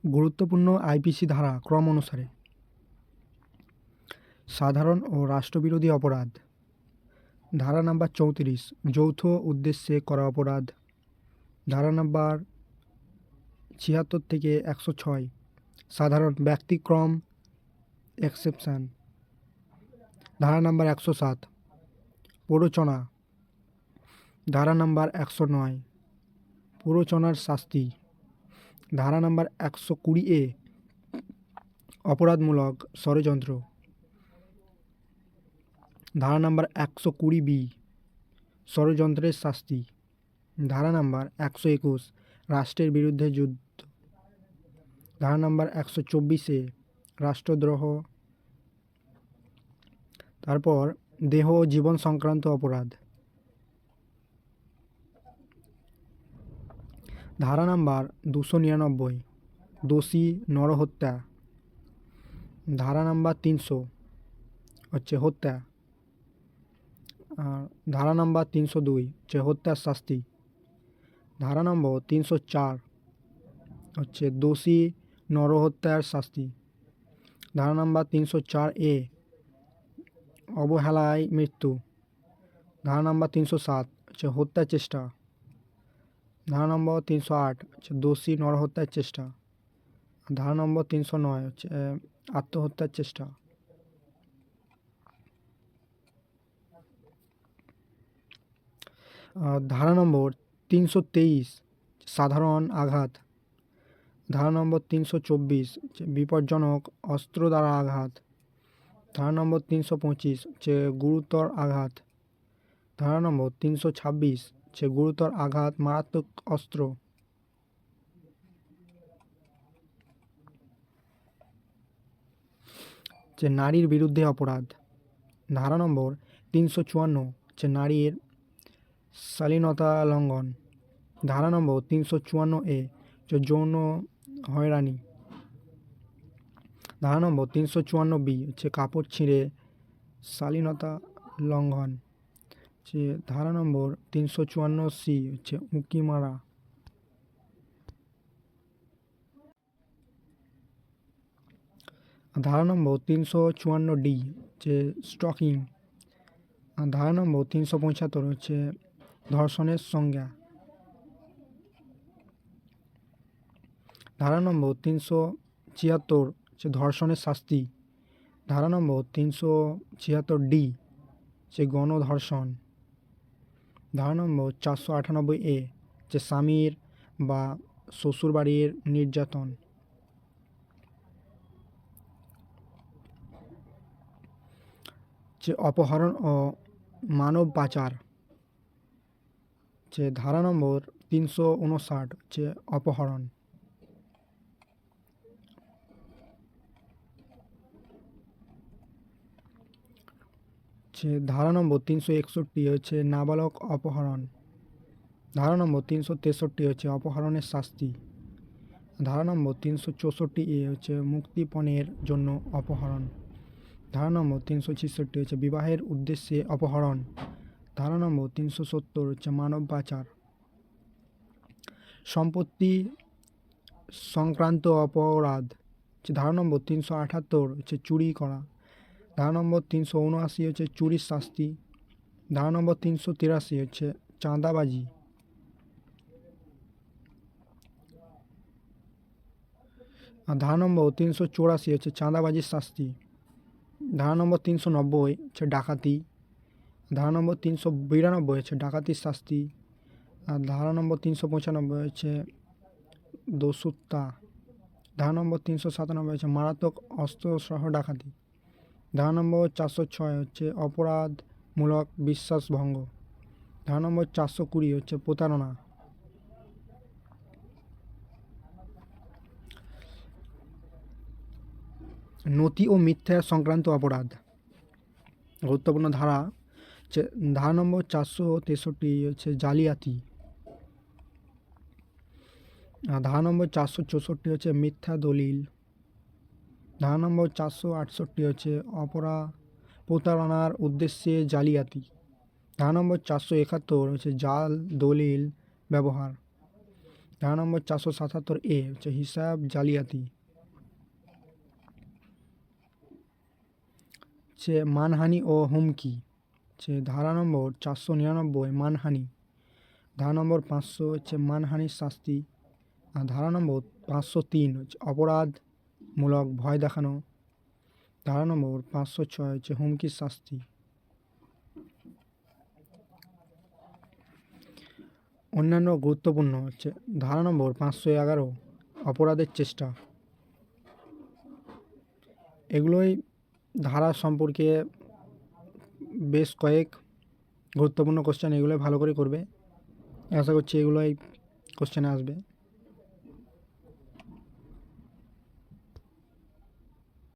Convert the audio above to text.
গুরুত্বপূর্ণ আইপিসি ধারা ক্রম অনুসারে: সাধারণ ও রাষ্ট্রবিরোধী অপরাধ, ধারা নাম্বার 34 যৌথ উদ্দেশ্যে করা অপরাধ, ধারা নাম্বার 76 থেকে 106 সাধারণ ব্যতিক্রম এক্সেপশন, ধারা নাম্বার 107 প্ররোচনা, ধারা নাম্বার 109 প্ররোচনার শাস্তি, ধারা নাম্বার 120A অপরাধমূলক ষড়যন্ত্র, ধারা নাম্বার 120B ষড়যন্ত্রের শাস্তি, ধারা নাম্বার 121 রাষ্ট্রের বিরুদ্ধে যুদ্ধ, ধারা নাম্বার 124A রাষ্ট্রদ্রোহ, তারপর দেহ ও জীবন সংক্রান্ত অপরাধ, ধারা নাম্বার 299 দোষী নরহত্যা, ধারা নাম্বার 300 হচ্ছে হত্যা, আর ধারা নাম্বার 302 হচ্ছে হত্যার শাস্তি, ধারা নম্বর 304 হচ্ছে দোষী নরহত্যার শাস্তি, ধারা নাম্বার 304A অবহেলায় মৃত্যু, ধারা নাম্বার 307 হচ্ছে হত্যা চেষ্টা, ধারা নম্বর 308 হচ্ছে দোষী নরহত্যার চেষ্টা, ধারা নম্বর 309 হচ্ছে আত্মহত্যার চেষ্টা। ধারা নম্বর 323 সাধারণ আঘাত, ধারা নম্বর 324 বিপজ্জনক অস্ত্র দ্বারা আঘাত, ধারা নম্বর 325 হচ্ছে গুরুতর আঘাত, ধারা নম্বর 326 হচ্ছে গুরুতর আঘাত মারাত্মক অস্ত্র, যে নারীর বিরুদ্ধে অপরাধ, ধারা নম্বর 354 হচ্ছে নারীর শালীনতা লঙ্ঘন, ধারা নম্বর 354A হচ্ছে যৌন হয়রানি, ধারা নম্বর 354B হচ্ছে কাপড় ছিঁড়ে শালীনতা লঙ্ঘন, যে ধারা নম্বর 354C হচ্ছে উঁকি মারা, ধারা নম্বর 354D হচ্ছে স্টকিং, ধারা নম্বর 375 হচ্ছে ধর্ষণের সংজ্ঞা, ধারা নম্বর 376 হচ্ছে ধর্ষণের শাস্তি, ধারা নম্বর 376D হচ্ছে গণধর্ষণ, ধারা নম্বর 498A যে স্বামীর বা শ্বশুরবাড়ির নির্যাতন, যে অপহরণ ও মানব পাচার, যে ধারা নম্বর 359 যে অপহরণ, যে ধারা নম্বর 361 হচ্ছে নাবালক অপহরণ, ধারা নম্বর 363 হচ্ছে অপহরণের শাস্তি, ধারা নম্বর 364A হচ্ছে মুক্তিপণের জন্য অপহরণ, ধারা নম্বর 366 হচ্ছে বিবাহের উদ্দেশ্যে অপহরণ, ধারা নম্বর 370 হচ্ছে মানব পাচার, সম্পত্তি সংক্রান্ত অপরাধ, ধারা নম্বর 378 হচ্ছে চুরি করা, ধারা নম্বর 379 হচ্ছে চুরির শাস্তি, ধারা নম্বর 383 হচ্ছে চাঁদাবাজি, আর ধারা নম্বর 384 হচ্ছে চাঁদাবাজির শাস্তি, ধারা নম্বর 390 হচ্ছে ডাকাতি, ধারা নম্বর 392 হচ্ছে ডাকাতির শাস্তি, আর ধারা নম্বর 395 হচ্ছে দস্যুতা, ধারা নম্বর 397 হচ্ছে মারাত্মক অস্ত্রসহ ডাকাতি, ধারা নম্বর 406 হচ্ছে অপরাধমূলক বিশ্বাসভঙ্গ, ধারা নম্বর 420 হচ্ছে প্রতারণা। নথি ও মিথ্যা সংক্রান্ত অপরাধ, গুরুত্বপূর্ণ ধারা হচ্ছে ধারা নম্বর 463 হচ্ছে জালিয়াতি, ধারা নম্বর 464 হচ্ছে মিথ্যা দলিল, ধারা নম্বর 468 হচ্ছে প্রতারণার উদ্দেশ্যে জালিয়াতি, ধারা নম্বর 471 হচ্ছে জাল দলিল ব্যবহার, ধারা নম্বর 477 হচ্ছে হিসাব জালিয়াতি। হচ্ছে মানহানি ও হুমকি। হচ্ছে ধারা নম্বর 499 মানহানি। ধারা নম্বর 500 হচ্ছে মানহানির শাস্তি। আর ধারা নম্বর 503 হচ্ছে অপরাধমূলক ভয় দেখানো। ধারা নম্বর 506 হচ্ছে হুমকির শাস্তি। অন্যান্য গুরুত্বপূর্ণ হচ্ছে ধারা নম্বর 511 অপরাধের চেষ্টা। এগুলোই ধারা সম্পর্কে বেশ কয়েক গুরুত্বপূর্ণ কোশ্চেন, এগুলোই ভালো করে করবে। আশা করছি এগুলোই কোশ্চেনে আসবে।